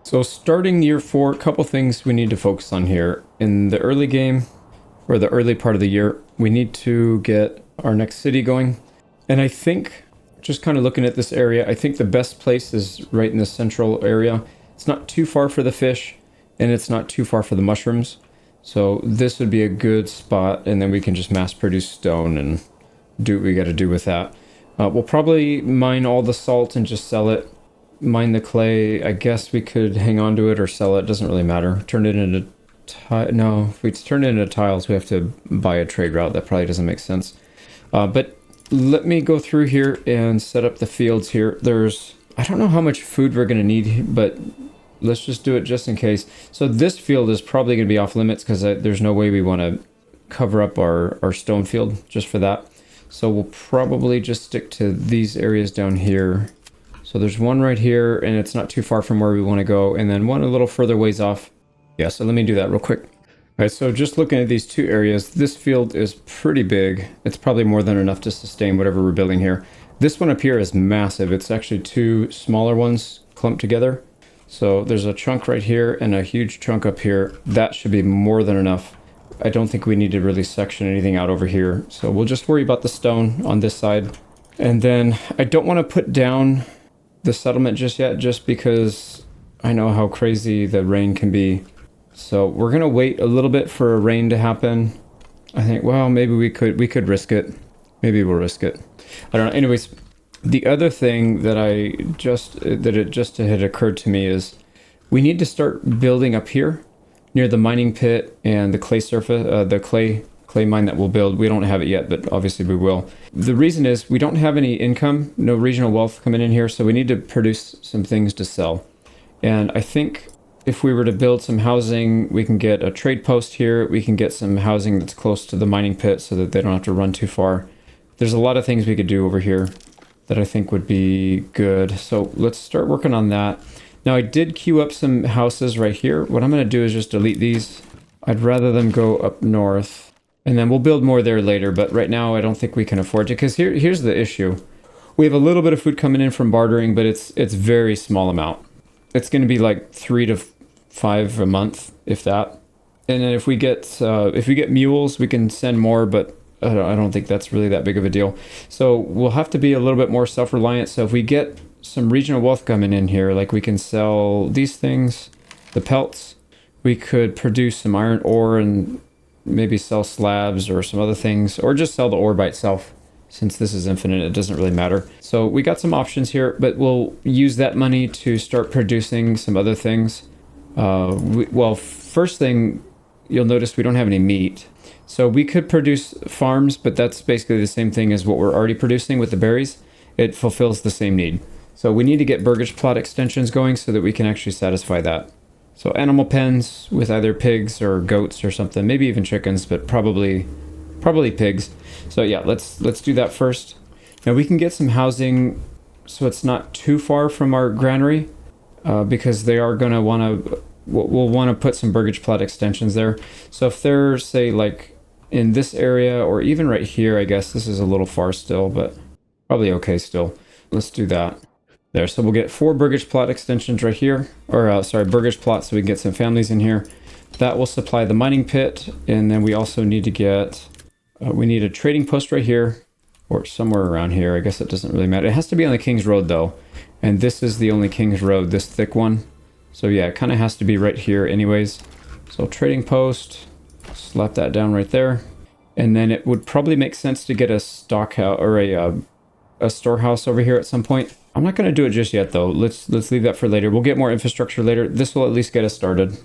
So starting year 4, a couple things we need to focus on here. In the early game, or the early part of the year, we need to get our next city going. And I think, just kind of looking at this area, I think the best place is right in the central area. It's not too far for the fish, and it's not too far for the mushrooms. So this would be a good spot, and then we can just mass produce stone and do what we got to do with that. We'll probably mine all the salt and just sell it. Mine the clay. I guess we could hang on to it or sell it. Doesn't really matter. Turn it into no, if we turn it into tiles, we have to buy a trade route. That probably doesn't make sense. But let me go through here and set up the fields here. I don't know how much food we're going to need, but let's just do it just in case. So this field is probably going to be off limits because there's no way we want to cover up our stone field just for that. So we'll probably just stick to these areas down here. So there's one right here, and it's not too far from where we want to go, and then one a little further ways off. Yeah, so let me do that real quick. All right, so just looking at these two areas, this field is pretty big. It's probably more than enough to sustain whatever we're building here. This one up here is massive. It's actually two smaller ones clumped together. So there's a chunk right here and a huge chunk up here. That should be more than enough. I don't think we need to really section anything out over here. So we'll just worry about the stone on this side. And then I don't want to put down the settlement just yet, just because I know how crazy the rain can be. So we're gonna wait a little bit for a rain to happen. I think, well, maybe we could risk it. Maybe we'll risk it. I don't know. Anyways, the other thing that it just had occurred to me is we need to start building up here near the mining pit and the clay surface, the clay mine that we'll build. We don't have it yet, but obviously we will. The reason is we don't have any income, no regional wealth coming in here, so we need to produce some things to sell. And I think if we were to build some housing, we can get a trade post here. We can get some housing that's close to the mining pit so that they don't have to run too far. There's a lot of things we could do over here that I think would be good. So let's start working on that. Now I did queue up some houses right here. What I'm going to do is just delete these. I'd rather them go up north. And then we'll build more there later, but right now I don't think we can afford to, because here's the issue. We have a little bit of food coming in from bartering, but it's very small amount. It's going to be like 3 to 5 a month, if that. And then if we get mules, we can send more, but I don't think that's really that big of a deal. So we'll have to be a little bit more self-reliant. So if we get some regional wealth coming in here, like we can sell these things, the pelts, we could produce some iron ore and maybe sell slabs or some other things, or just sell the ore by itself. Since this is infinite, it doesn't really matter. So we got some options here, but we'll use that money to start producing some other things. Well, first thing, you'll notice we don't have any meat. So we could produce farms, but that's basically the same thing as what we're already producing with the berries. It fulfills the same need. So we need to get burgage plot extensions going so that we can actually satisfy that. So animal pens with either pigs or goats or something, maybe even chickens, but probably pigs. So yeah, let's do that first. Now we can get some housing so it's not too far from our granary, because they are going to we'll want to put some burgage plot extensions there. So if they're, say, like in this area or even right here, I guess this is a little far still, but probably okay still. Let's do that. There, so we'll get 4 burgage plot extensions right here, or burgage plots, so we can get some families in here. That will supply the mining pit, and then we also need to get, we need a trading post right here, or somewhere around here. I guess it doesn't really matter. It has to be on the King's Road though, and this is the only King's Road, this thick one. So yeah, it kind of has to be right here anyways. So trading post, slap that down right there, and then it would probably make sense to get a stock house or a storehouse over here at some point. I'm not going to do it just yet though. Let's leave that for later. We'll get more infrastructure later. This will at least get us started.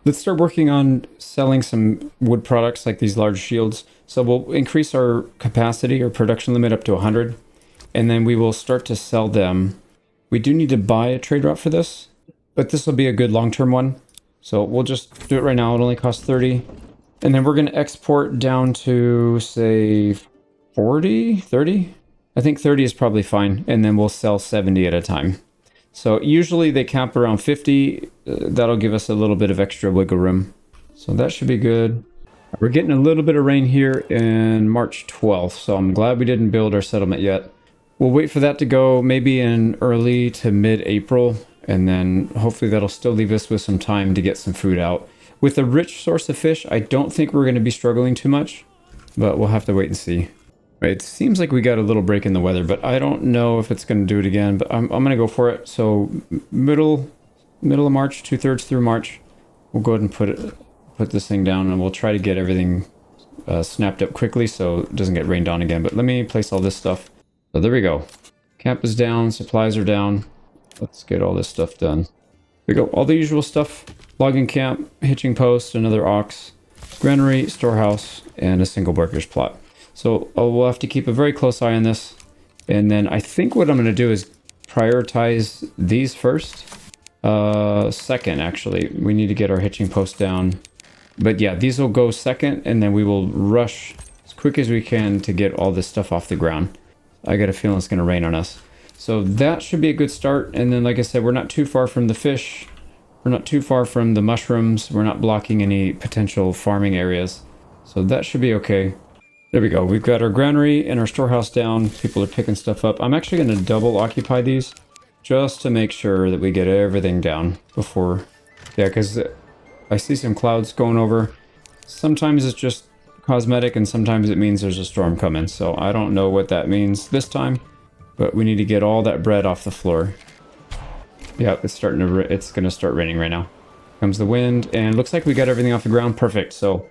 Let's start working on selling some wood products like these large shields. So we'll increase our capacity or production limit up to 100, and then we will start to sell them. We do need to buy a trade route for this, but this will be a good long-term one. So we'll just do it right now. It only costs 30. And then we're going to export down to, say, 40, 30? I think 30 is probably fine, and then we'll sell 70 at a time. So usually they cap around 50. That'll give us a little bit of extra wiggle room. So that should be good. We're getting a little bit of rain here in March 12th, so I'm glad we didn't build our settlement yet. We'll wait for that to go maybe in early to mid-April, And then hopefully that'll still leave us with some time to get some food out. With a rich source of fish, I don't think we're going to be struggling too much, but we'll have to wait and see. Right, it seems like we got a little break in the weather, but I don't know if it's going to do it again, but I'm going to go for it. So middle of March, 2/3 through March, we'll go ahead and put this thing down, and we'll try to get everything snapped up quickly so it doesn't get rained on again. But let me place all this stuff. So there we go. Camp is down, supplies are down. Let's get all this stuff done. There we go, all the usual stuff. Logging camp, hitching post, another ox, granary, storehouse, and a single breaker's plot. So we'll have to keep a very close eye on this. And then I think what I'm going to do is prioritize these first. Second, actually. We need to get our hitching post down. But yeah, these will go second, and then we will rush as quick as we can to get all this stuff off the ground. I got a feeling it's going to rain on us. So that should be a good start. And then, like I said, we're not too far from the fish. We're not too far from the mushrooms. We're not blocking any potential farming areas. So that should be okay. There we go. We've got our granary and our storehouse down. People are picking stuff up. I'm actually going to double occupy these just to make sure that we get everything down before... Yeah, because I see some clouds going over. Sometimes it's just cosmetic, and sometimes it means there's a storm coming. So I don't know what that means this time, but we need to get all that bread off the floor. Yeah, it's going to start raining right now. Comes the wind, and looks like we got everything off the ground. Perfect. So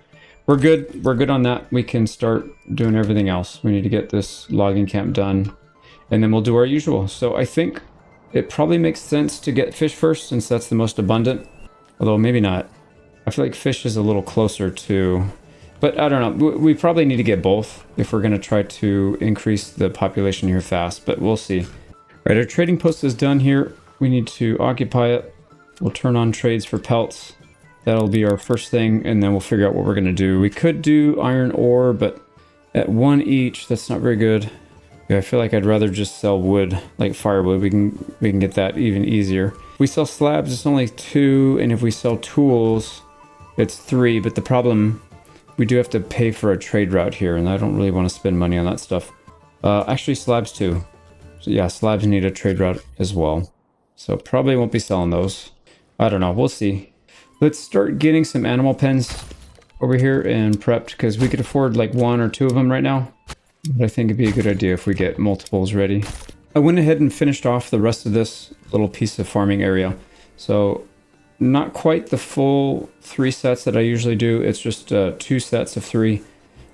we're good. We're good on that. We can start doing everything else. We need to get this logging camp done, and then we'll do our usual. So I think it probably makes sense to get fish first, since that's the most abundant. Although maybe not. I feel like fish is a little closer to... But I don't know. We probably need to get both if we're going to try to increase the population here fast. But we'll see. All right, our trading post is done here. We need to occupy it. We'll turn on trades for pelts. That'll be our first thing, and then we'll figure out what we're going to do. We could do iron ore, but at 1 each, that's not very good. Yeah, I feel like I'd rather just sell wood, like firewood. We can get that even easier. If we sell slabs, it's only 2, and if we sell tools, it's 3. But the problem, we do have to pay for a trade route here, and I don't really want to spend money on that stuff. Actually, slabs too. So yeah, slabs need a trade route as well. So probably won't be selling those. I don't know. We'll see. Let's start getting some animal pens over here and prepped, because we could afford like 1 or 2 of them right now. But I think it'd be a good idea if we get multiples ready. I went ahead and finished off the rest of this little piece of farming area. So not quite the full 3 sets that I usually do. It's just 2 sets of 3.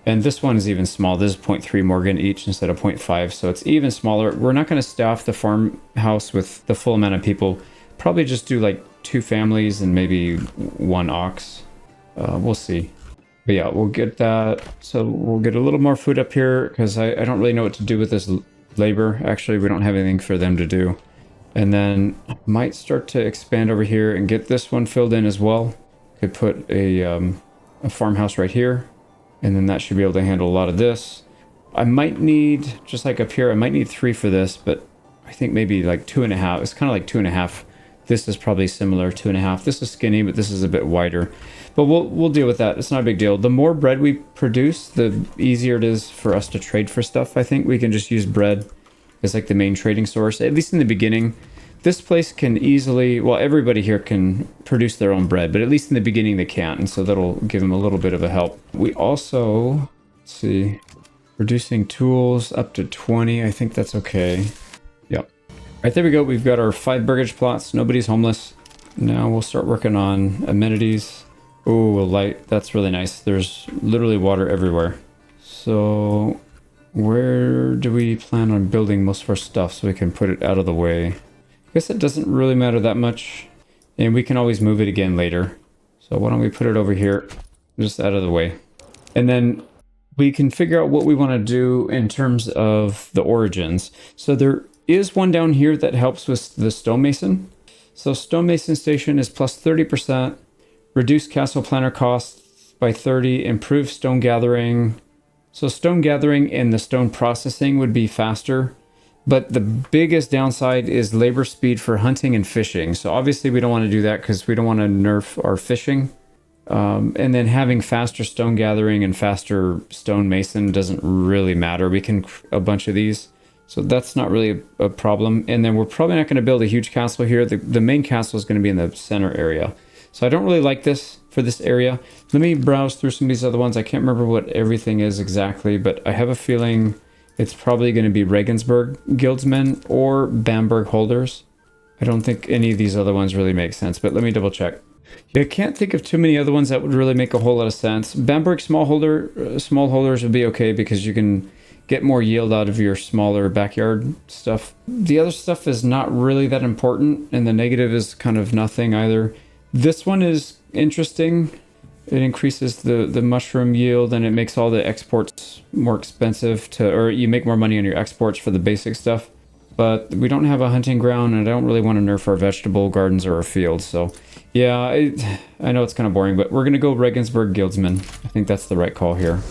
And this one is even small. This is 0.3 Morgan each instead of 0.5. So it's even smaller. We're not going to staff the farmhouse with the full amount of people. Probably just do like 2 families and maybe 1 ox. We'll see. But yeah, we'll get that. So we'll get a little more food up here, because I don't really know what to do with this labor. Actually, we don't have anything for them to do. And then might start to expand over here and get this one filled in as well. Could put a farmhouse right here. And then that should be able to handle a lot of this. I might need, just like up here, I might need 3 for this, but I think maybe like 2.5. It's kind of like 2.5. This is probably similar, 2.5. This is skinny, but this is a bit wider. But we'll deal with that. It's not a big deal. The more bread we produce, the easier it is for us to trade for stuff. I think we can just use bread as like the main trading source, at least in the beginning. This place can easily, well, everybody here can produce their own bread, but at least in the beginning they can't, and so that'll give them a little bit of a help. We also, let's see, reducing tools up to 20. I think that's okay. Yep. Right, there we go. We've got our 5 burgage plots. Nobody's homeless. Now we'll start working on amenities. Oh, a light. That's really nice. There's literally water everywhere. So where do we plan on building most of our stuff so we can put it out of the way? I guess it doesn't really matter that much, and we can always move it again later. So why don't we put it over here, just out of the way. And then we can figure out what we want to do in terms of the origins. So there is one down here that helps with the stonemason. So stonemason station is plus 30%, reduce castle planner costs by 30, improve stone gathering. So stone gathering and the stone processing would be faster. But the biggest downside is labor speed for hunting and fishing. So obviously we don't want to do that because we don't want to nerf our fishing. And then having faster stone gathering and faster stone mason doesn't really matter. We can a bunch of these. So that's not really a problem. And then we're probably not going to build a huge castle here. The main castle is going to be in the center area. So I don't really like this for this area. Let me browse through some of these other ones. I can't remember what everything is exactly, but I have a feeling it's probably going to be Regensburg guildsmen or Bamberg holders. I don't think any of these other ones really make sense, but let me double check. Yeah, I can't think of too many other ones that would really make a whole lot of sense. Bamberg smallholders would be okay because you can get more yield out of your smaller backyard stuff. The other stuff is not really that important, and the negative is kind of nothing either. This one is interesting. It increases the mushroom yield, and it makes all the exports more expensive or you make more money on your exports for the basic stuff. But we don't have a hunting ground, and I don't really want to nerf our vegetable gardens or our fields. So yeah, I know it's kind of boring, but we're going to go Regensburg guildsmen. I think that's the right call here.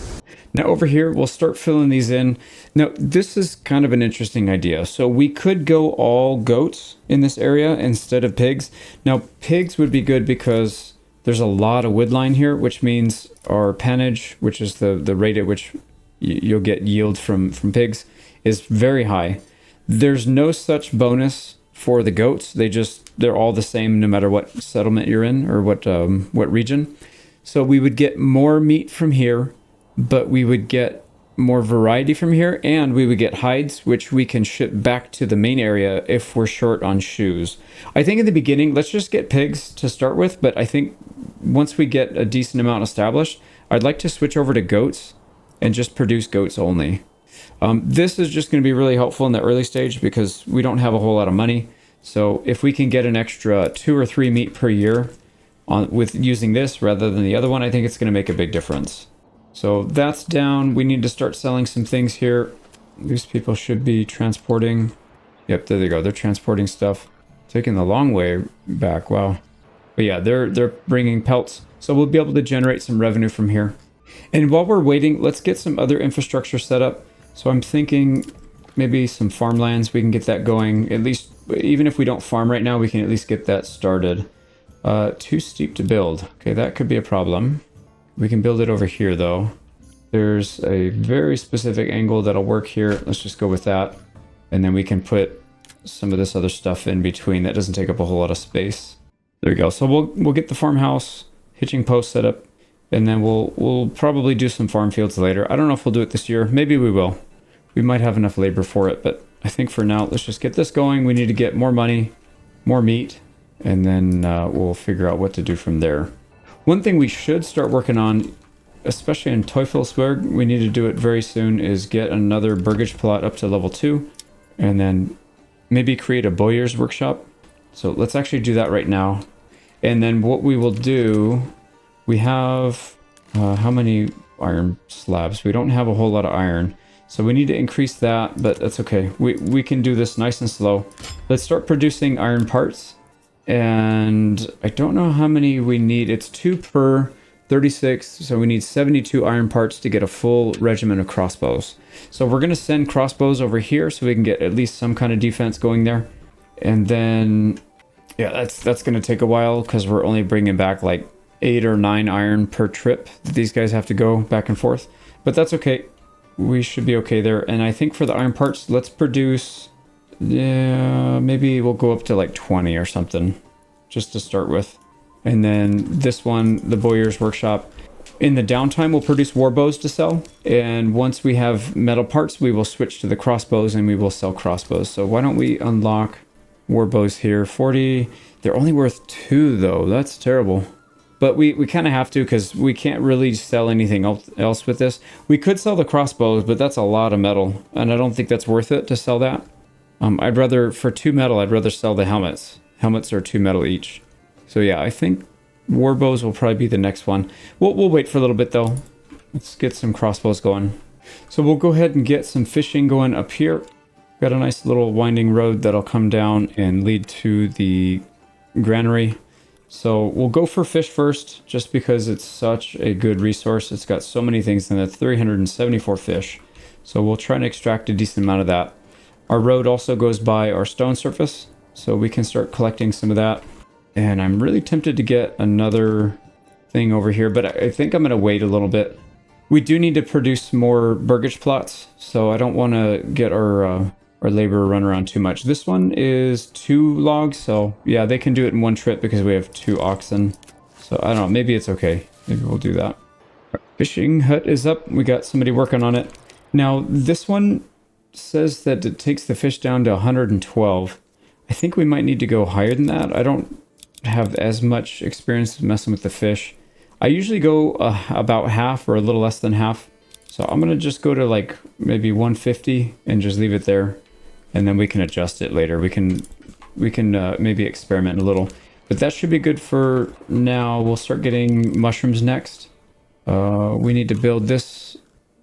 Now over here, we'll start filling these in. Now, this is kind of an interesting idea. So we could go all goats in this area instead of pigs. Now, pigs would be good because there's a lot of woodline here, which means our pannage, which is the rate at which you'll get yield from pigs, is very high. There's no such bonus for the goats. They're all the same no matter what settlement you're in or what region. So we would get more meat from here, but we would get more variety from here, and we would get hides, which we can ship back to the main area if we're short on shoes. I think in the beginning, let's just get pigs to start with, but I think once we get a decent amount established, I'd like to switch over to goats and just produce goats only. This is just going to be really helpful in the early stage because we don't have a whole lot of money. So if we can get an extra 2 or 3 meat per year with using this rather than the other one, I think it's going to make a big difference. So that's down. We need to start selling some things here. These people should be transporting. Yep, there they go. They're transporting stuff. Taking the long way back. Wow. But yeah, they're bringing pelts. So we'll be able to generate some revenue from here. And while we're waiting, let's get some other infrastructure set up. So I'm thinking maybe some farmlands. We can get that going. At least, even if we don't farm right now, we can at least get that started. Too steep to build. Okay, that could be a problem. We can build it over here though. There's a very specific angle that'll work here. Let's just go with that. And then we can put some of this other stuff in between that doesn't take up a whole lot of space. There we go. So we'll get the farmhouse hitching post set up, and then we'll probably do some farm fields later. I don't know if we'll do it this year. Maybe we will. We might have enough labor for it, but I think for now, let's just get this going. We need to get more money, more meat, and then we'll figure out what to do from there. One thing we should start working on, especially in Teufelsberg, we need to do it very soon, is get another burgage plot up to level 2, and then maybe create a bowyer's workshop. So let's actually do that right now. And then what we will do, we have, how many iron slabs? We don't have a whole lot of iron. So we need to increase that, but that's okay. We can do this nice and slow. Let's start producing iron parts. And I don't know how many we need. It's 2 per 36, so we need 72 iron parts to get a full regiment of crossbows. So we're going to send crossbows over here so we can get at least some kind of defense going there. And then, yeah, that's going to take a while because we're only bringing back like 8 or 9 iron per trip that these guys have to go back and forth. But that's okay. We should be okay there. And I think for the iron parts, let's produce... yeah, maybe we'll go up to like 20 or something just to start with. And then this one, the bowyer's workshop. In the downtime, we'll produce war bows to sell. And once we have metal parts, we will switch to the crossbows and we will sell crossbows. So why don't we unlock war bows here? 40. They're only worth 2 though. That's terrible. But we kind of have to because we can't really sell anything else with this. We could sell the crossbows, but that's a lot of metal. And I don't think that's worth it to sell that. I'd rather, for 2 metal, I'd rather sell the helmets. Helmets are 2 metal each. So yeah, I think warbows will probably be the next one. We'll wait for a little bit though. Let's get some crossbows going. So we'll go ahead and get some fishing going up here. Got a nice little winding road that'll come down and lead to the granary. So we'll go for fish first, just because it's such a good resource. It's got so many things in it, 374 fish. So we'll try and extract a decent amount of that. Our road also goes by our stone surface, so we can start collecting some of that. And I'm really tempted to get another thing over here, but I think I'm going to wait a little bit. We do need to produce more burgage plots, so I don't want to get our our labor run around too much. This one is 2 logs, so yeah, they can do it in one trip because we have 2 oxen. So I don't know, maybe it's okay. Maybe we'll do that. Our fishing hut is up. We got somebody working on it. Now, this one says that it takes the fish down to 112. I think we might need to go higher than that. I don't have as much experience messing with the fish. I usually go about half or a little less than half. So I'm going to just go to like maybe 150 and just leave it there. And then we can adjust it later. We can maybe experiment a little. But that should be good for now. We'll start getting mushrooms next. We need to build this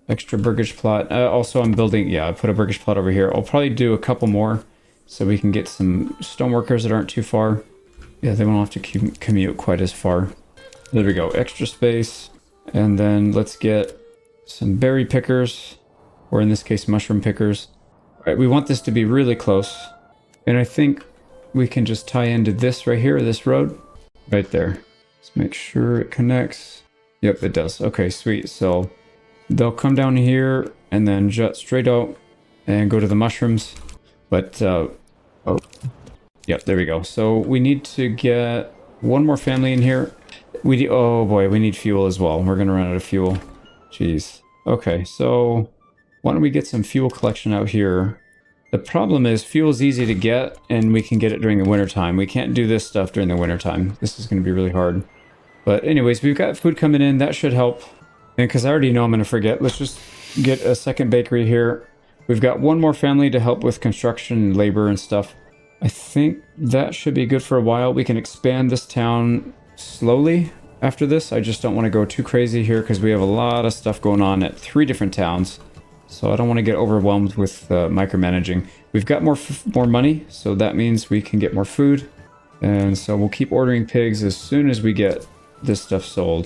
extra burgage plot. Also, I'm building, yeah, I put a burgage plot over here. I'll probably do a couple more so we can get some stoneworkers that aren't too far. Yeah, they won't have to commute quite as far. There we go, extra space. And then let's get some berry pickers, or in this case, mushroom pickers. All right, we want this to be really close. And I think we can just tie into this right here, this road, right there. Let's make sure it connects. Yep, it does. Okay, sweet. So they'll come down here and then jut straight out and go to the mushrooms. But, oh, yep, there we go. So we need to get one more family in here. Oh boy, we need fuel as well. We're gonna run out of fuel. Jeez. Okay, so why don't we get some fuel collection out here? The problem is fuel is easy to get and we can get it during the wintertime. We can't do this stuff during the wintertime. This is gonna be really hard. But anyways, we've got food coming in. That should help. And because I already know I'm gonna forget, let's just get a second bakery here. We've got one more family to help with construction and labor and stuff. I think that should be good for a while. We can expand this town slowly after this. I just don't want to go too crazy here because we have a lot of stuff going on at 3 different towns. So I don't want to get overwhelmed with micromanaging. We've got more money, so that means we can get more food. And so we'll keep ordering pigs as soon as we get this stuff sold.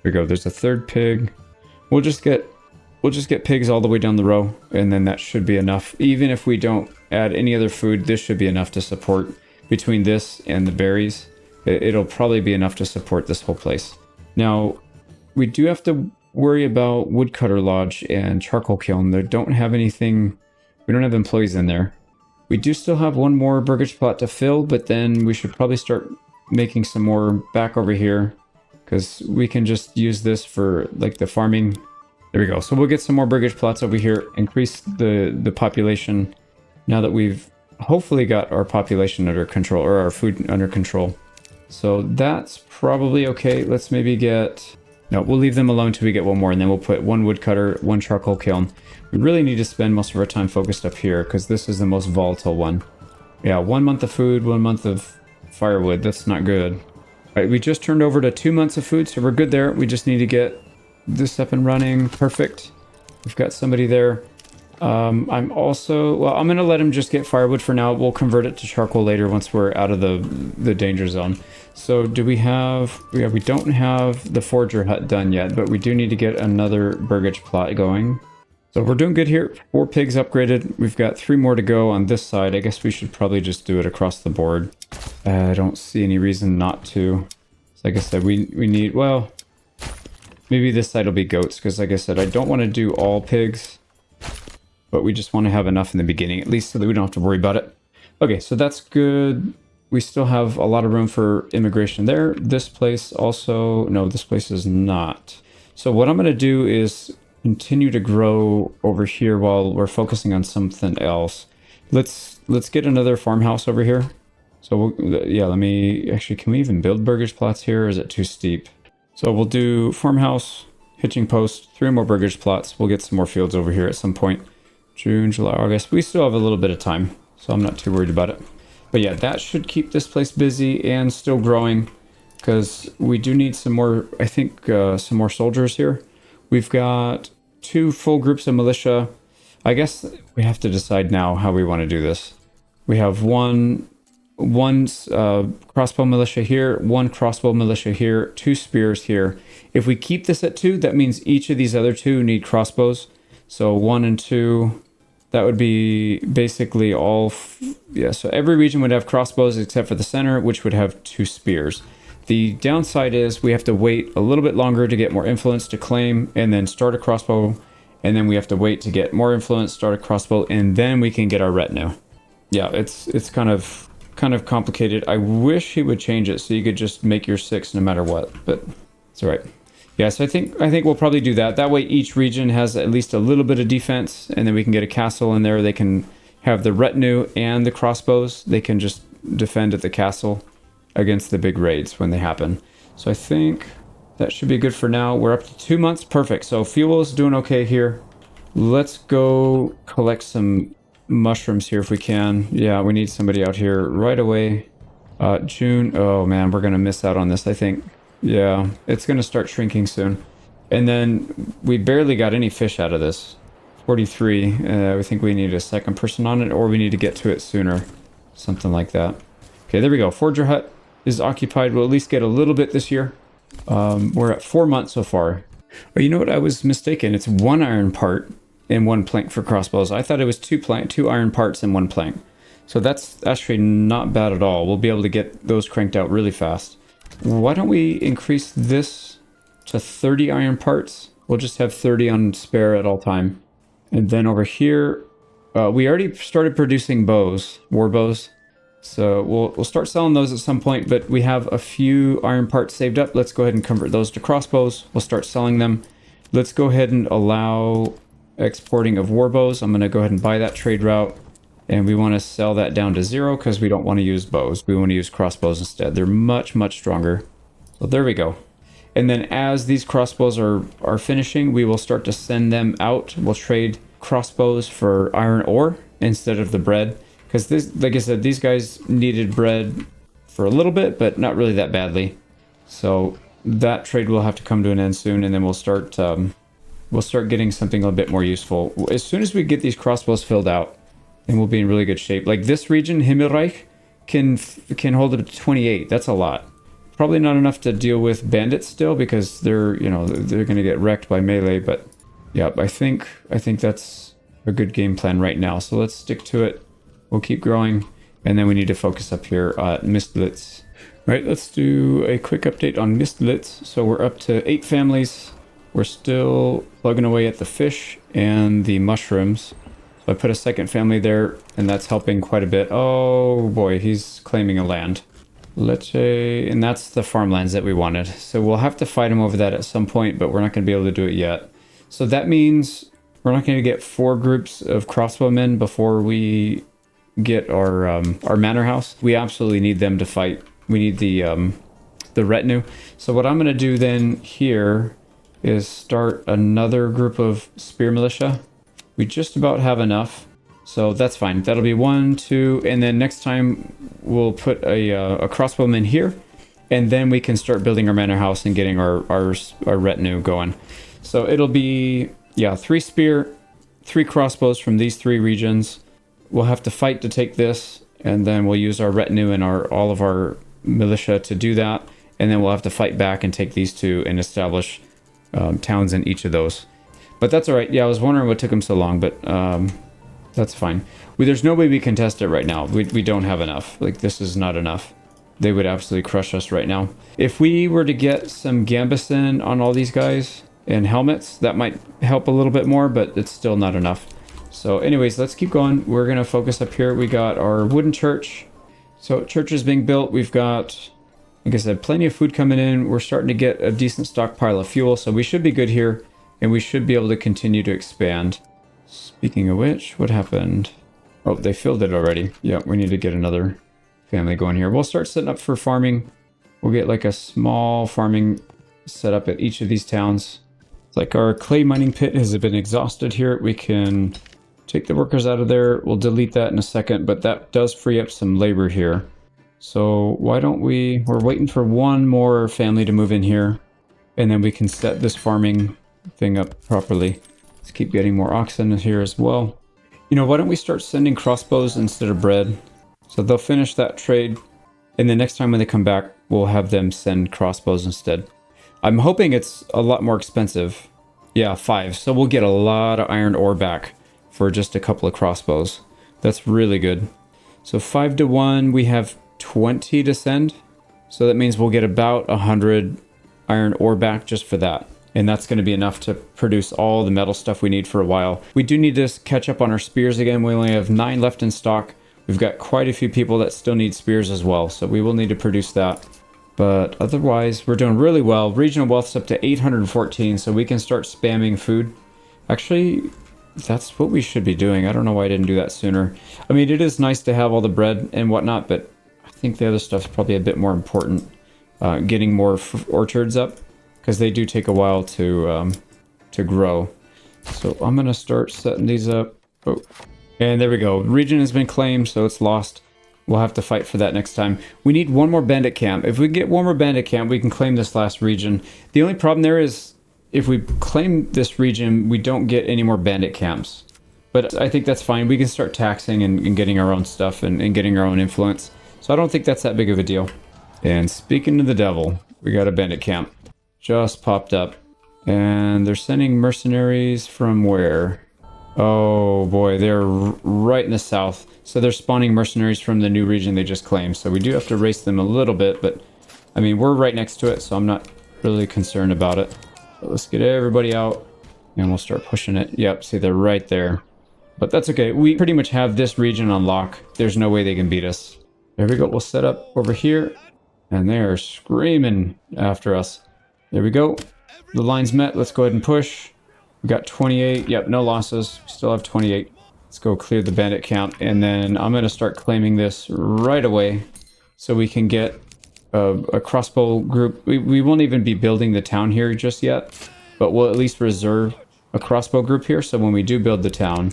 There we go. There's a 3rd pig. We'll just get pigs all the way down the row, and then that should be enough. Even if we don't add any other food, this should be enough to support between this and the berries. It'll probably be enough to support this whole place. Now, we do have to worry about woodcutter lodge and charcoal kiln. They don't have anything. We don't have employees in there. We do still have one more burgage plot to fill, but then we should probably start making some more back over here because we can just use this for like the farming. There we go. So we'll get some more burgage plots over here, increase the population now that we've hopefully got our population under control, or our food under control. So that's probably okay. Let's maybe get... No, we'll leave them alone till we get one more, and then we'll put 1 woodcutter, 1 charcoal kiln. We really need to spend most of our time focused up here because this is the most volatile one. Yeah, 1 month of food, 1 month of firewood. That's not good. All right, we just turned over to 2 months of food, so we're good there. We just need to get this up and running. Perfect. We've got somebody there. I'm also... Well, I'm going to let him just get firewood for now. We'll convert it to charcoal later once we're out of the danger zone. So do we have... Yeah, we don't have the forager hut done yet, but we do need to get another burgage plot going. So we're doing good here. 4 pigs upgraded. We've got 3 more to go on this side. I guess we should probably just do it across the board. I don't see any reason not to. So like I said, we need... Well, maybe this side will be goats, because like I said, I don't want to do all pigs. But we just want to have enough in the beginning, at least so that we don't have to worry about it. Okay, so that's good. We still have a lot of room for immigration there. This place also... No, this place is not. So what I'm going to do is continue to grow over here while we're focusing on something else. Let's get another farmhouse over here. So yeah, let me... Actually, can we even build burgage plots here, or is it too steep? So we'll do farmhouse, hitching post, 3 more burgage plots. We'll get some more fields over here at some point. June, July, August. We still have a little bit of time, so I'm not too worried about it. But yeah, that should keep this place busy and still growing, because we do need some more, I think, some more soldiers here. We've got 2 full groups of militia. I guess we have to decide now how we want to do this. We have one crossbow militia here, 1 crossbow militia here, 2 spears here. If we keep this at 2, that means each of these other 2 need crossbows. So 1 and 2, that would be basically all... Yeah, so every region would have crossbows except for the center, which would have 2 spears. The downside is we have to wait a little bit longer to get more influence to claim and then start a crossbow And then we have to wait to get more influence, start a crossbow, and then we can get our retinue. Yeah, it's kind of complicated. I wish he would change it so you could just make your 6 no matter what, but it's all right. Yeah, so I think we'll probably do that. That way each region has at least a little bit of defense, and then we can get a castle in there. They can have the retinue and the crossbows. They can just defend at the castle against the big raids when they happen. So I think that should be good for now. We're up to 2 months. Perfect. So fuel is doing okay here. Let's go collect some mushrooms here if we can. Yeah, we need somebody out here right away. June. Oh man, we're going to miss out on this, I think. Yeah, it's going to start shrinking soon. And then we barely got any fish out of this. 43. I think we need a second person on it, or we need to get to it sooner. Something like that. Okay, there we go. Forger hut is occupied. We'll at least get a little bit this year. We're at 4 months so far. Oh, you know what? I was mistaken. It's 1 iron part and 1 plank for crossbows. I thought it was 2 iron parts and 1 plank. So that's actually not bad at all. We'll be able to get those cranked out really fast. Why don't we increase this to 30 iron parts? We'll just have 30 on spare at all time. And then over here, we already started producing bows, war bows. So we'll start selling those at some point, but we have a few iron parts saved up. Let's go ahead and convert those to crossbows. We'll start selling them. Let's go ahead and allow exporting of war bows. I'm going to go ahead and buy that trade route. And we want to sell that down to 0 because we don't want to use bows. We want to use crossbows instead. They're much, much stronger. So there we go. And then as these crossbows are finishing, we will start to send them out. We'll trade crossbows for iron ore instead of the bread. Because this, like I said, these guys needed bread for a little bit, but not really that badly. So that trade will have to come to an end soon, and then we'll start getting something a bit more useful. As soon as we get these crossbows filled out, and we'll be in really good shape. Like this region, Himmelreich, can hold up to 28. That's a lot. Probably not enough to deal with bandits still because they're going to get wrecked by melee. But yeah, I think that's a good game plan right now. So let's stick to it. We'll keep growing, and then we need to focus up here at Mistlitz. Right, let's do a quick update on Mistlitz. So we're up to 8 families. We're still plugging away at the fish and the mushrooms. So I put a second family there, and that's helping quite a bit. Oh boy, he's claiming a land. And that's the farmlands that we wanted. So we'll have to fight him over that at some point, but we're not going to be able to do it yet. So that means we're not going to get 4 groups of crossbowmen before we get our manor house. We absolutely need them to fight. We need the retinue. So what I'm going to do then here is start another group of spear militia. We just about have enough, so that's fine. That'll be 1, 2, and then next time we'll put a crossbowman here, and then we can start building our manor house and getting our retinue going. So it'll be 3 spear, 3 crossbows from these 3 regions. We'll have to fight to take this, and then we'll use our retinue and all of our militia to do that, and then we'll have to fight back and take these 2 and establish towns in each of those. But that's all right. Yeah, I was wondering what took them so long, but that's fine. There's no way we can test it right now. We don't have enough. Like, this is not enough. They would absolutely crush us right now. If we were to get some gambeson on all these guys and helmets, that might help a little bit more, but it's still not enough. So anyways, let's keep going. We're going to focus up here. We got our wooden church. So church is being built. We've got, like I said, plenty of food coming in. We're starting to get a decent stockpile of fuel, so we should be good here. And we should be able to continue to expand. Speaking of which, what happened? Oh, they filled it already. Yeah, we need to get another family going here. We'll start setting up for farming. We'll get like a small farming set up at each of these towns. It's like our clay mining pit has been exhausted here. We can take the workers out of there. We'll delete that in a second, but that does free up some labor here. So why don't we're waiting for 1 more family to move in here, and then we can set this farming thing up properly. Let's keep getting more oxen here as well. Why don't we start sending crossbows instead of bread? So they'll finish that trade, and the next time when they come back, we'll have them send crossbows instead. I'm hoping it's a lot more expensive. Yeah, 5. So we'll get a lot of iron ore back for just a couple of crossbows. That's really good. So 5 to 1, we have 20 to send. So that means we'll get about 100 iron ore back just for that. And that's going to be enough to produce all the metal stuff we need for a while. We do need to catch up on our spears again. We only have 9 left in stock. We've got quite a few people that still need spears as well, so we will need to produce that. But otherwise, we're doing really well. Regional wealth's up to 814, so we can start spamming food. Actually, that's what we should be doing. I don't know why I didn't do that sooner. I mean, it is nice to have all the bread and whatnot, but I think the other stuff's probably a bit more important. Getting more orchards up, because they do take a while to grow. So I'm going to start setting these up. Oh. And there we go. Region has been claimed, so it's lost. We'll have to fight for that next time. We need one more bandit camp. If we get one more bandit camp, we can claim this last region. The only problem there is, if we claim this region, we don't get any more bandit camps. But I think that's fine. We can start taxing and getting our own stuff and getting our own influence. So I don't think that's that big of a deal. And speaking of the devil, we got a bandit camp. Just popped up. And they're sending mercenaries from where? Oh boy, they're right in the south. So they're spawning mercenaries from the new region they just claimed. So we do have to race them a little bit, but I mean, we're right next to it, so I'm not really concerned about it. But let's get everybody out and we'll start pushing it. Yep, see, they're right there. But that's okay. We pretty much have this region on lock. There's no way they can beat us. There we go. We'll set up over here. And they're screaming after us. There we go. The line's met. Let's go ahead and push. We got 28. Yep, no losses. We still have 28. Let's go clear the bandit camp. And then I'm going to start claiming this right away so we can get a crossbow group. We won't even be building the town here just yet, but we'll at least reserve a crossbow group here. So when we do build the town,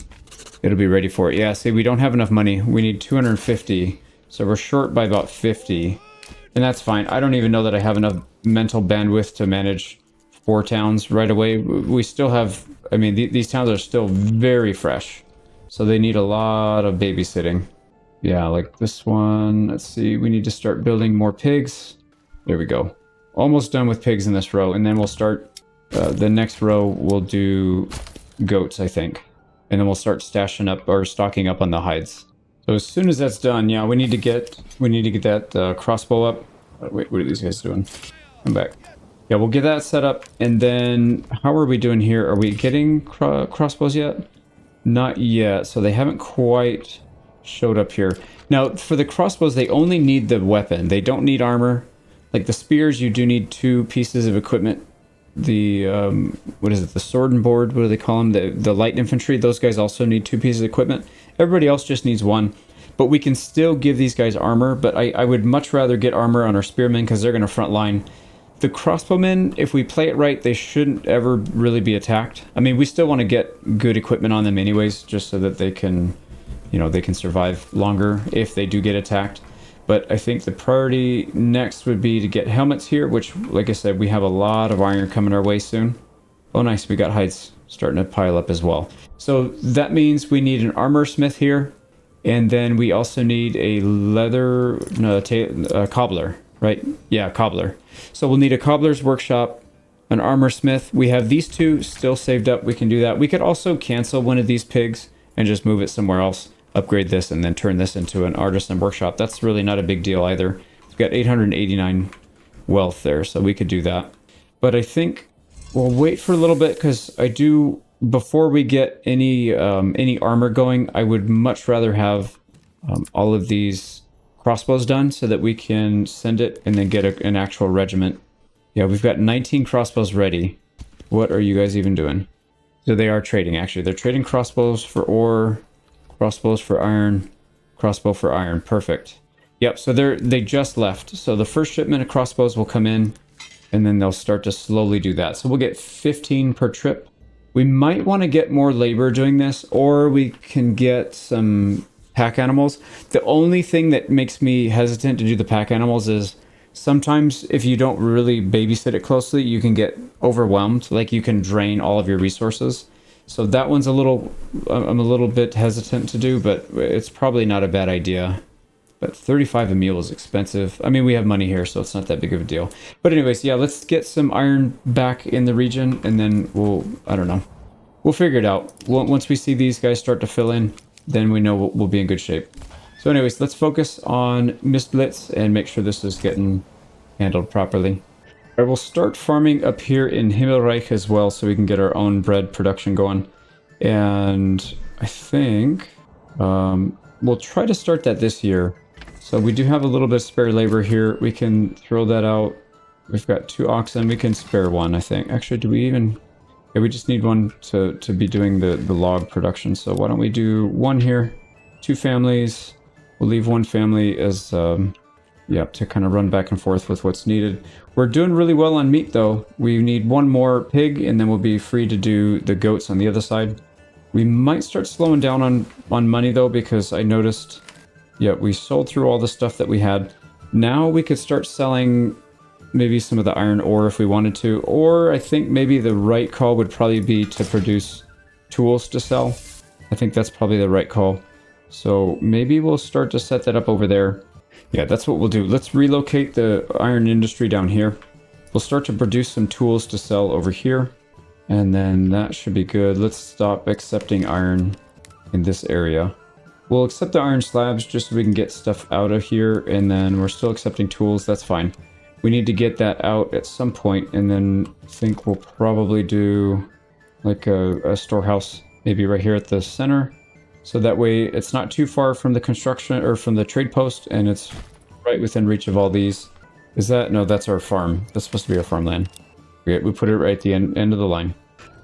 it'll be ready for it. Yeah, see, we don't have enough money. We need 250. So we're short by about 50. And that's fine. I don't even know that I have enough mental bandwidth to manage 4 towns right away. We still have, I mean, these towns are still very fresh. So they need a lot of babysitting. Yeah, like this one. Let's see. We need to start building more pigs. There we go. Almost done with pigs in this row. And then we'll start, the next row we'll do goats, I think. And then we'll start stashing up or stocking up on the hides. So as soon as that's done, yeah, we need to get that crossbow up. Wait, what are these guys doing? Come back. Yeah, we'll get that set up. And then how are we doing here? Are we getting crossbows yet? Not yet. So they haven't quite showed up here. Now, for the crossbows, they only need the weapon. They don't need armor. Like the spears, you do need 2 pieces of equipment. The, what is it? The sword and board, what do they call them? The light infantry, those guys also need 2 pieces of equipment. Everybody else just needs 1. But we can still give these guys armor, but I would much rather get armor on our spearmen because they're going to front line. The crossbowmen, if we play it right, they shouldn't ever really be attacked. I mean, we still want to get good equipment on them anyways, just so that they can, you know, they can survive longer if they do get attacked. But I think the priority next would be to get helmets here, which, like I said, we have a lot of iron coming our way soon. Oh, nice. We got hides starting to pile up as well. So that means we need an armor smith here. And then we also need a leather cobbler, right? Yeah, cobbler. So we'll need a cobbler's workshop, an armor smith. We have these 2 still saved up. We can do that. We could also cancel one of these pigs and just move it somewhere else, upgrade this, and then turn this into an artisan workshop. That's really not a big deal either. We've got 889 wealth there, so we could do that. But I think we'll wait for a little bit because I do... Before we get any armor going, I would much rather have all of these crossbows done so that we can send it and then get an actual regiment. Yeah, we've got 19 crossbows ready. What are you guys even doing? So they are trading, actually. They're trading crossbows for ore, crossbows for iron, crossbow for iron. Perfect. Yep, so they just left. So the first shipment of crossbows will come in, and then they'll start to slowly do that. So we'll get 15 per trip. We might want to get more labor doing this, or we can get some pack animals. The only thing that makes me hesitant to do the pack animals is sometimes if you don't really babysit it closely, you can get overwhelmed. Like you can drain all of your resources. So that one's I'm a little bit hesitant to do, but it's probably not a bad idea. But 35 a meal is expensive. I mean, we have money here, so it's not that big of a deal. But anyways, yeah, let's get some iron back in the region, and then I don't know. We'll figure it out. Once we see these guys start to fill in, then we know we'll be in good shape. So anyways, let's focus on Mist Blitz and make sure this is getting handled properly. I will start farming up here in Himmelreich as well so we can get our own bread production going. And I think we'll try to start that this year. So we do have a little bit of spare labor here. We can throw that out. We've got 2 oxen. We can spare 1, I think. Actually, do we even... Yeah, we just need 1 to be doing the log production. So why don't we do 1 here, 2 families. We'll leave 1 family as... yeah, to kind of run back and forth with what's needed. We're doing really well on meat, though. We need 1 more pig, and then we'll be free to do the goats on the other side. We might start slowing down on money, though, because I noticed... Yeah, we sold through all the stuff that we had. Now we could start selling maybe some of the iron ore if we wanted to. Or I think maybe the right call would probably be to produce tools to sell. I think that's probably the right call. So maybe we'll start to set that up over there. Yeah, that's what we'll do. Let's relocate the iron industry down here. We'll start to produce some tools to sell over here. And then that should be good. Let's stop accepting iron in this area. We'll accept the iron slabs just so we can get stuff out of here. And then we're still accepting tools. That's fine. We need to get that out at some point. And then I think we'll probably do like a storehouse maybe right here at the center. So that way it's not too far from the construction or from the trade post, and it's right within reach of all these. Is that? No, that's our farm. That's supposed to be our farmland. We put it right at the end of the line.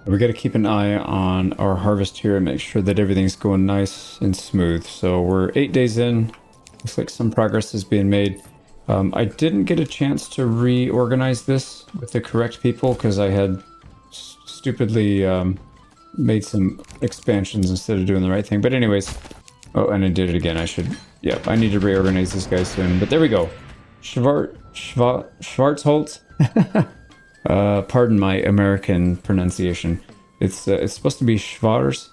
We got to keep an eye on our harvest here and make sure that everything's going nice and smooth. So we're 8 days in. Looks like some progress is being made. I didn't get a chance to reorganize this with the correct people because I had stupidly made some expansions instead of doing the right thing. But anyways, oh, and I did it again. Yep, I need to reorganize this guy soon. But there we go. Schwarzholz. Pardon my American pronunciation. It's supposed to be Schwarzholz,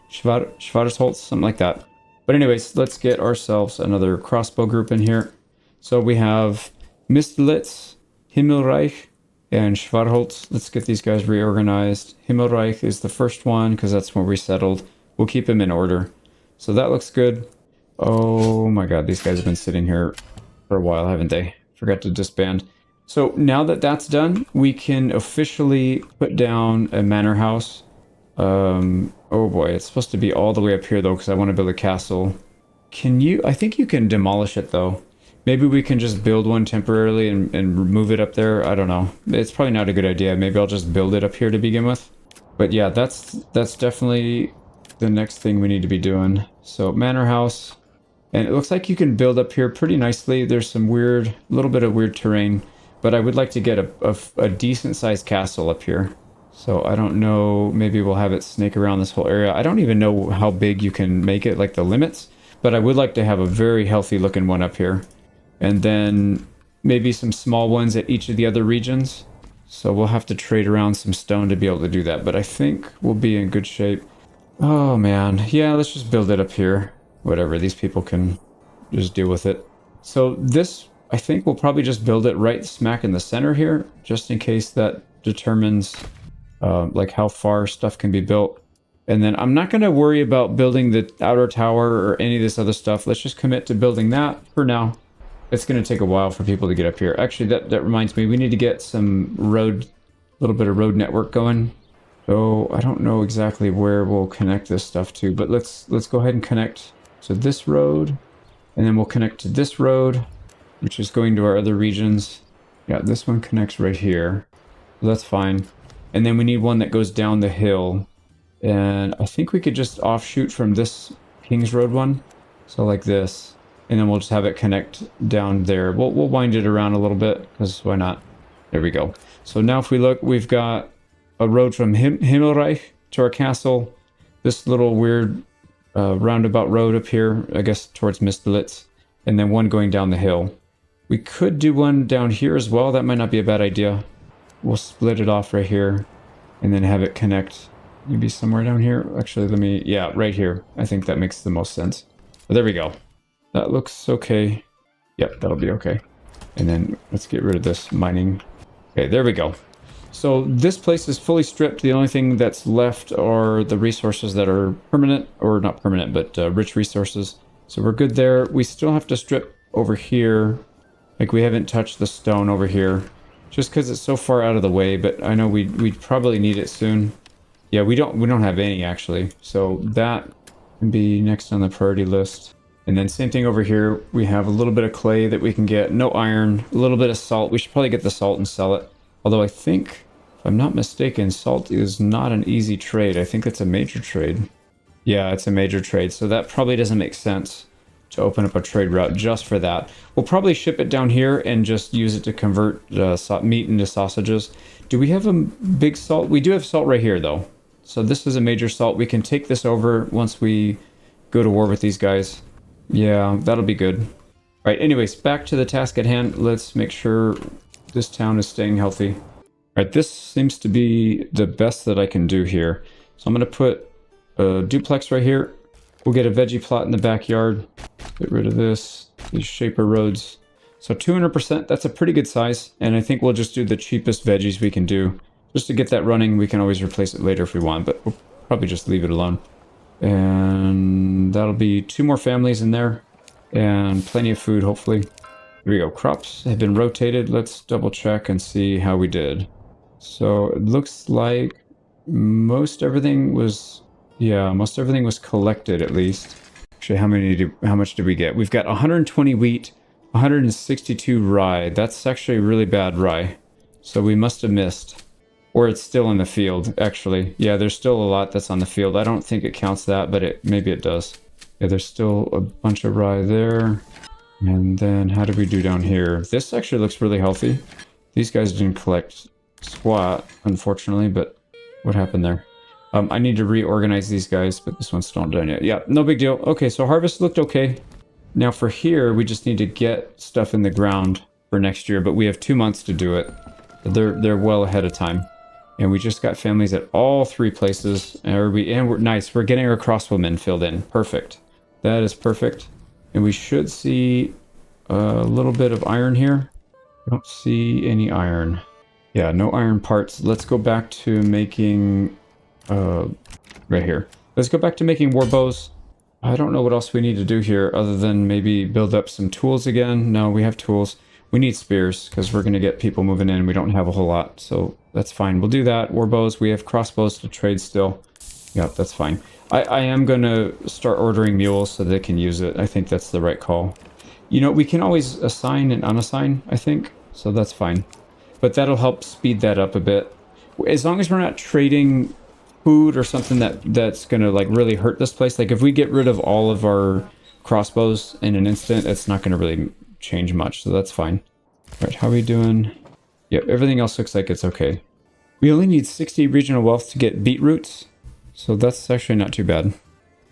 something like that. But anyways, let's get ourselves another crossbow group in here. So we have Mistlitz, Himmelreich, and Schwarzholz. Let's get these guys reorganized. Himmelreich is the first one because that's where we settled. We'll keep them in order. So that looks good. Oh my god, these guys have been sitting here for a while, haven't they? Forgot to disband. So now that that's done, we can officially put down a manor house. Oh boy, it's supposed to be all the way up here though because I want to build a castle. Can you? I think you can demolish it though. Maybe we can just build one temporarily and move it up there. I don't know. It's probably not a good idea. Maybe I'll just build it up here to begin with. But yeah, that's definitely the next thing we need to be doing. So manor house. And it looks like you can build up here pretty nicely. There's some little bit of weird terrain. But I would like to get a decent sized castle up here. So I don't know. Maybe we'll have it snake around this whole area. I don't even know how big you can make it, like the limits. But I would like to have a very healthy looking one up here. And then maybe some small ones at each of the other regions. So we'll have to trade around some stone to be able to do that. But I think we'll be in good shape. Oh man. Yeah, let's just build it up here. Whatever, these people can just deal with it. So this, I think we'll probably just build it right smack in the center here. Just in case that determines like how far stuff can be built. And then I'm not going to worry about building the outer tower or any of this other stuff. Let's just commit to building that for now. It's going to take a while for people to get up here. Actually, that reminds me, we need to get some road, a little bit of road network going. So I don't know exactly where we'll connect this stuff to, but let's go ahead and connect to this road, and then we'll connect to this road, which is going to our other regions. Yeah, this one connects right here. So that's fine. And then we need one that goes down the hill. And I think we could just offshoot from this King's Road one. So like this. And then we'll just have it connect down there. We'll wind it around a little bit, because why not? There we go. So now if we look, we've got a road from Himmelreich to our castle. This little weird roundabout road up here, I guess towards Mistlitz. And then one going down the hill. We could do one down here as well. That might not be a bad idea. We'll split it off right here. And then have it connect maybe somewhere down here. Actually, yeah, right here. I think that makes the most sense. But there we go. That looks okay. Yep, that'll be okay. And then let's get rid of this mining. Okay, there we go. So this place is fully stripped. The only thing that's left are the resources that are permanent, or not permanent, but rich resources. So we're good there. We still have to strip over here. Like, we haven't touched the stone over here. Just because it's so far out of the way, but I know we'd probably need it soon. Yeah, we don't have any, actually. So that can be next on the priority list. And then same thing over here. We have a little bit of clay that we can get. No iron. A little bit of salt. We should probably get the salt and sell it. Although I think, if I'm not mistaken, salt is not an easy trade. I think it's a major trade. Yeah, it's a major trade. So that probably doesn't make sense to open up a trade route just for that. We'll probably ship it down here and just use it to convert meat into sausages. Do we have a big salt? We do have salt right here, though. So this is a major salt. We can take this over once we go to war with these guys. Yeah, that'll be good. All right, anyways, back to the task at hand. Let's make sure this town is staying healthy. All right, this seems to be the best that I can do here. So I'm going to put a duplex right here. We'll get a veggie plot in the backyard. Get rid of this, these shaper roads. So 200%, that's a pretty good size. And I think we'll just do the cheapest veggies we can do. Just to get that running, we can always replace it later if we want, but we'll probably just leave it alone. And that'll be 2 more families in there. And plenty of food, hopefully. Here we go. Crops have been rotated. Let's double check and see how we did. So it looks like most everything was collected at least. Actually, how much did we get? We've got 120 wheat, 162 rye. That's actually really bad rye. So we must have missed. Or it's still in the field, actually. Yeah, there's still a lot that's on the field. I don't think it counts that, but maybe it does. Yeah, there's still a bunch of rye there. And then how did we do down here? This actually looks really healthy. These guys didn't collect squat, unfortunately, but what happened there? I need to reorganize these guys, but this one's still not done yet. Yeah, no big deal. Okay, so harvest looked okay. Now for here, we just need to get stuff in the ground for next year, but we have 2 months to do it. They're well ahead of time. And we just got families at all 3 places. And we're nice. We're getting our crossbowmen filled in. Perfect. That is perfect. And we should see a little bit of iron here. I don't see any iron. Yeah, no iron parts. Let's go back to making... right here. Let's go back to making war bows. I don't know what else we need to do here other than maybe build up some tools again. No, we have tools. We need spears because we're going to get people moving in. We don't have a whole lot, so that's fine. We'll do that. War bows. We have crossbows to trade still. Yeah, that's fine. I am going to start ordering mules so they can use it. I think that's the right call. You know, we can always assign and unassign, I think, so that's fine. But that'll help speed that up a bit. As long as we're not trading food or something that's gonna like really hurt this place. Like if we get rid of all of our crossbows in an instant, it's not gonna really change much, so that's fine. All right, how are we doing? Yep, everything else looks like it's okay. We only need 60 regional wealth to get beetroots, so that's actually not too bad.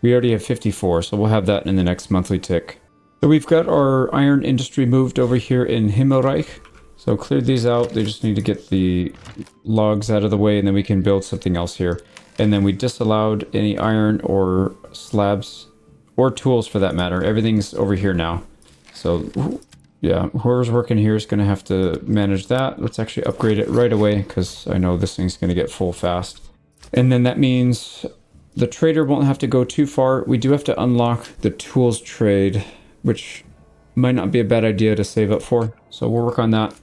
We already have 54, so we'll have that in the next monthly tick. So we've got our iron industry moved over here in Himmelreich. So cleared these out. They just need to get the logs out of the way, and then we can build something else here. And then we disallowed any iron or slabs or tools for that matter. Everything's over here now. So yeah, whoever's working here is going to have to manage that. Let's actually upgrade it right away because I know this thing's going to get full fast. And then that means the trader won't have to go too far. We do have to unlock the tools trade, which might not be a bad idea to save up for. So we'll work on that.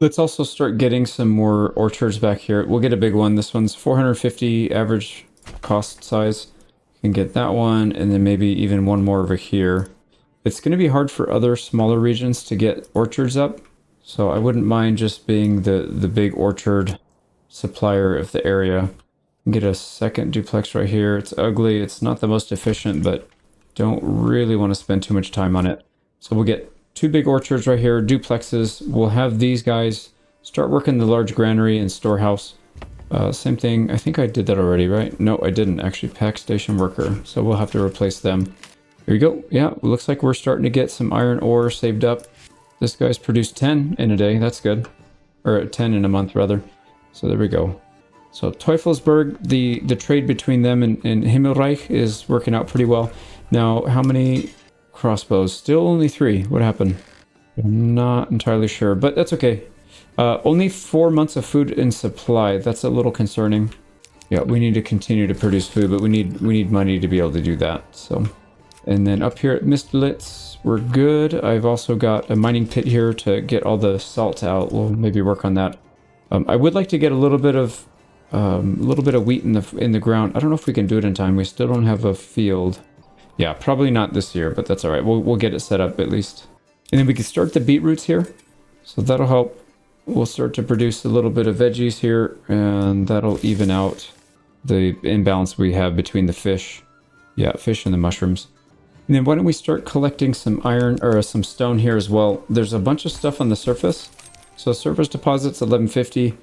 Let's also start getting some more orchards back here. We'll get a big one. This one's 450 average cost size. You can get that one, and then maybe even one more over here. It's going to be hard for other smaller regions to get orchards up, so I wouldn't mind just being the big orchard supplier of the area. Get a second duplex right here. It's ugly. It's not the most efficient, but don't really want to spend too much time on it. So we'll get 2 big orchards right here, duplexes. We'll have these guys start working the large granary and storehouse. Same thing. I think I did that already, right? No, I didn't. Actually, pack station worker. So we'll have to replace them. Here we go. Yeah, it looks like we're starting to get some iron ore saved up. This guy's produced 10 in a day. That's good. Or 10 in a month, rather. So there we go. So Teufelsberg, the trade between them and Himmelreich is working out pretty well. Now, how many crossbows? Still only 3. What happened? I'm not entirely sure, but that's okay. Only 4 months of food in supply. That's a little concerning. Yeah, we need to continue to produce food, but we need money to be able to do that. So, and then up here at Mistlitz, we're good. I've also got a mining pit here to get all the salt out. We'll maybe work on that. I would like to get a little bit of wheat in the ground. I don't know if we can do it in time. We still don't have a field. Yeah, probably not this year, but that's all right. We'll get it set up at least. And then we can start the beetroots here. So that'll help. We'll start to produce a little bit of veggies here, and that'll even out the imbalance we have between the fish. Yeah, fish and the mushrooms. And then why don't we start collecting some iron or some stone here as well. There's a bunch of stuff on the surface. So surface deposits 1150.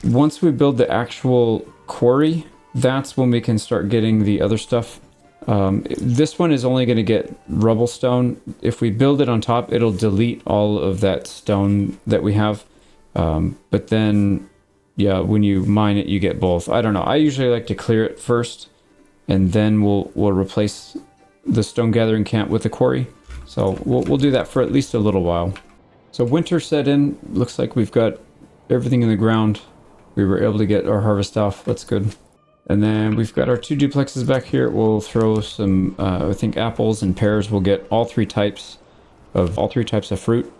Once we build the actual quarry, that's when we can start getting the other stuff. This one is only going to get rubble stone. If we build it on top, it'll delete all of that stone that we have. But then, yeah, when you mine it, you get both. I don't know. I usually like to clear it first, and then we'll replace the stone gathering camp with the quarry. So we'll do that for at least a little while. So winter set in. Looks like we've got everything in the ground. We were able to get our harvest off. That's good. And then we've got our 2 duplexes back here. We'll throw some, I think apples and pears. We'll get all three types of fruit.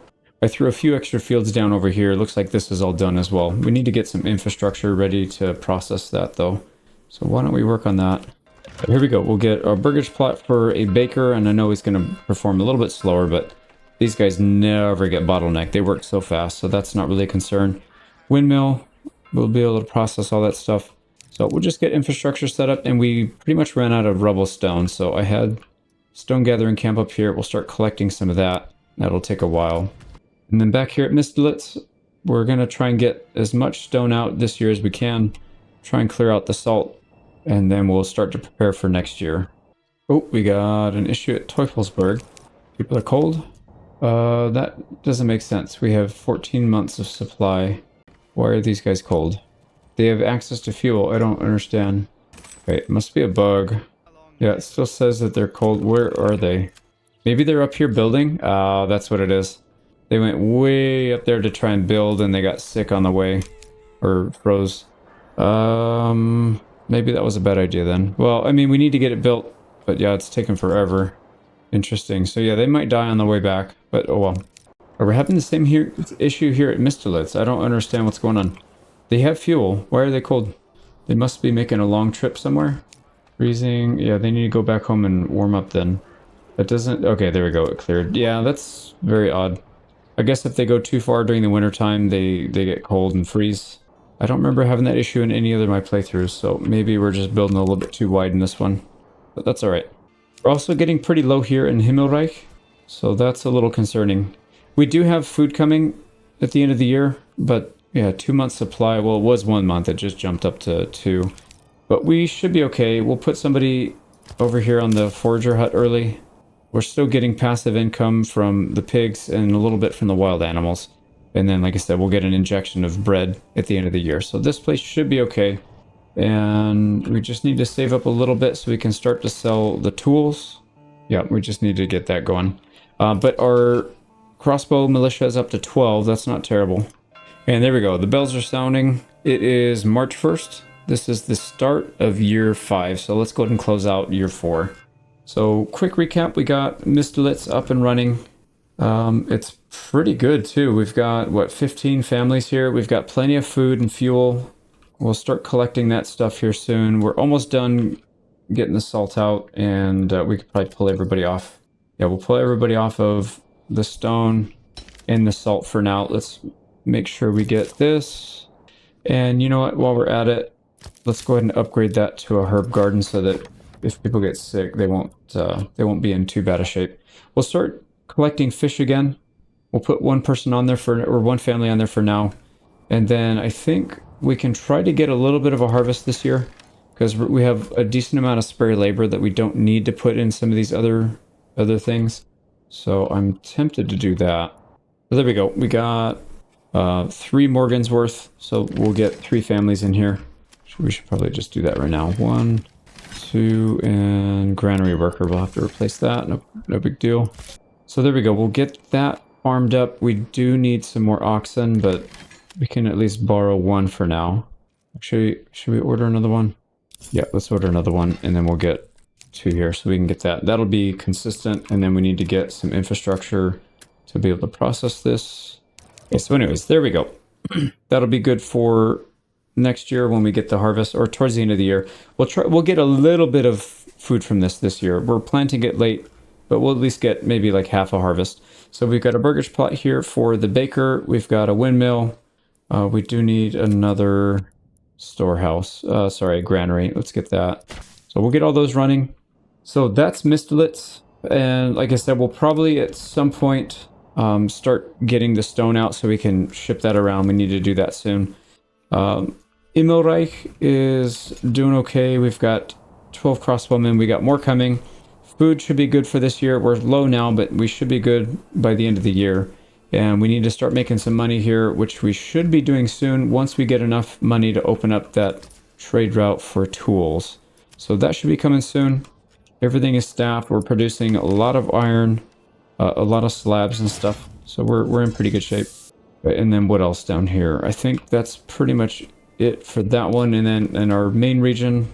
I threw a few extra fields down over here. Looks like this is all done as well. We need to get some infrastructure ready to process that though. So why don't we work on that? But here we go. We'll get our burgage plot for a baker, and I know he's going to perform a little bit slower, but these guys never get bottlenecked. They work so fast, so that's not really a concern. Windmill, we'll be able to process all that stuff. So we'll just get infrastructure set up, and we pretty much ran out of rubble stone. So I had stone gathering camp up here. We'll start collecting some of that. That'll take a while. And then back here at Mistlets, we're going to try and get as much stone out this year as we can. Try and clear out the salt, and then we'll start to prepare for next year. Oh, we got an issue at Teufelsberg. People are cold. That doesn't make sense. We have 14 months of supply. Why are these guys cold? They have access to fuel. I don't understand. Okay, it must be a bug. Yeah, it still says that they're cold. Where are they? Maybe they're up here building? That's what it is. They went way up there to try and build, and they got sick on the way. Or froze. Maybe that was a bad idea then. Well, I mean, we need to get it built, but yeah, it's taken forever. Interesting. So yeah, they might die on the way back, but oh well. Are we having the same issue here at Mistlets? I don't understand what's going on. They have fuel. Why are they cold? They must be making a long trip somewhere. Freezing. Yeah, they need to go back home and warm up then. That doesn't... Okay, there we go. It cleared. Yeah, that's very odd. I guess if they go too far during the wintertime, they get cold and freeze. I don't remember having that issue in any other of my playthroughs, so maybe we're just building a little bit too wide in this one. But that's alright. We're also getting pretty low here in Himmelreich, so that's a little concerning. We do have food coming at the end of the year, but yeah, 2 months supply. Well, it was 1 month. It just jumped up to 2. But we should be okay. We'll put somebody over here on the forager hut early. We're still getting passive income from the pigs and a little bit from the wild animals. And then, like I said, we'll get an injection of bread at the end of the year. So this place should be okay. And we just need to save up a little bit so we can start to sell the tools. Yeah, we just need to get that going. But our crossbow militia is up to 12. That's not terrible. And there we go. The bells are sounding. It is March 1st. This is the start of year 5. So let's go ahead and close out year 4. So quick recap. We got Mistlets up and running. It's pretty good too. We've got, what, 15 families here. We've got plenty of food and fuel. We'll start collecting that stuff here soon. We're almost done getting the salt out, and we could probably pull everybody off. Yeah, we'll pull everybody off of the stone and the salt for now. Let's make sure we get this. And you know what, while we're at it, let's go ahead and upgrade that to a herb garden so that if people get sick, they won't be in too bad a shape. We'll start collecting fish again. We'll put one person on there or one family on there for now. And then I think we can try to get a little bit of a harvest this year, because we have a decent amount of spare labor that we don't need to put in some of these other things. So I'm tempted to do that. But there we go. We got 3 Morgans worth, so we'll get 3 families in here. We should probably just do that right now. 1, 2, and granary worker. We'll have to replace that. No big deal. So there we go. We'll get that farmed up. We do need some more oxen, but we can at least borrow 1 for now. Actually, should we order another one? Yeah, let's order another one, and then we'll get 2 here so we can get that. That'll be consistent, and then we need to get some infrastructure to be able to process this. Okay, so anyways, there we go. That'll be good for next year when we get the harvest, or towards the end of the year. We'll get a little bit of food from this year. We're planting it late, but we'll at least get maybe like half a harvest. So we've got a burgage plot here for the baker. We've got a windmill. We do need another storehouse. Sorry, granary. Let's get that. So we'll get all those running. So that's Mistolitz. And like I said, we'll probably at some point start getting the stone out so we can ship that around. We need to do that soon. Immelreich is doing okay. We've got 12 crossbowmen. We got more coming. Food should be good for this year. We're low now, but we should be good by the end of the year. And we need to start making some money here, which we should be doing soon once we get enough money to open up that trade route for tools. So that should be coming soon. Everything is staffed. We're producing a lot of iron, a lot of slabs and stuff. So we're in pretty good shape. And then what else down here? I think that's pretty much it for that one. And then in our main region,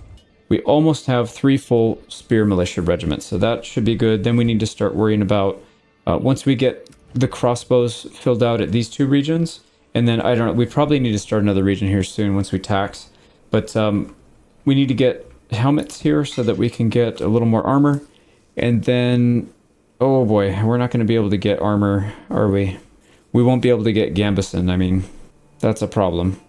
we almost have 3 full spear militia regiments. So that should be good. Then we need to start worrying about, once we get the crossbows filled out at these 2 regions, and then I don't know, we probably need to start another region here soon once we tax. But we need to get helmets here so that we can get a little more armor. And then, oh boy, we're not going to be able to get armor, are we? We won't be able to get Gambison. I mean, that's a problem.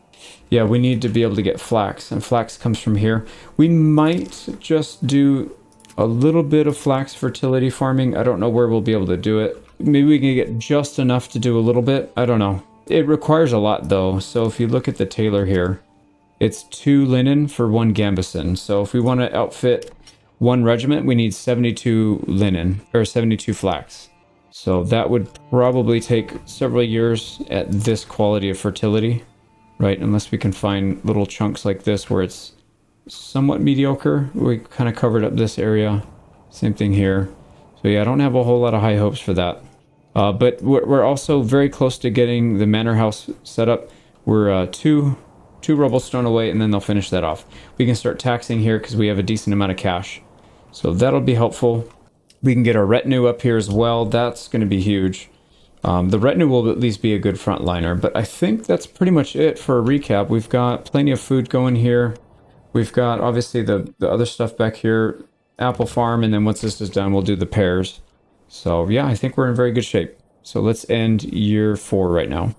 Yeah, we need to be able to get flax, and flax comes from here. We might just do a little bit of flax fertility farming. I don't know where we'll be able to do it. Maybe we can get just enough to do a little bit. I don't know. It requires a lot though. So if you look at the tailor here, it's 2 linen for 1 Gambison. So if we want to outfit 1 regiment, we need 72 linen, or 72 flax. So that would probably take several years at this quality of fertility, right? Unless we can find little chunks like this where it's somewhat mediocre. We kind of covered up this area. Same thing here. So yeah, I don't have a whole lot of high hopes for that. But we're also very close to getting the manor house set up. We're two rubble stone away, and then they'll finish that off. We can start taxing here because we have a decent amount of cash. So that'll be helpful. We can get our retinue up here as well. That's going to be huge. The retinue will at least be a good frontliner, but I think that's pretty much it for a recap. We've got plenty of food going here. We've got obviously the other stuff back here, apple farm, and then once this is done, we'll do the pears. So yeah, I think we're in very good shape. So let's end year 4 right now.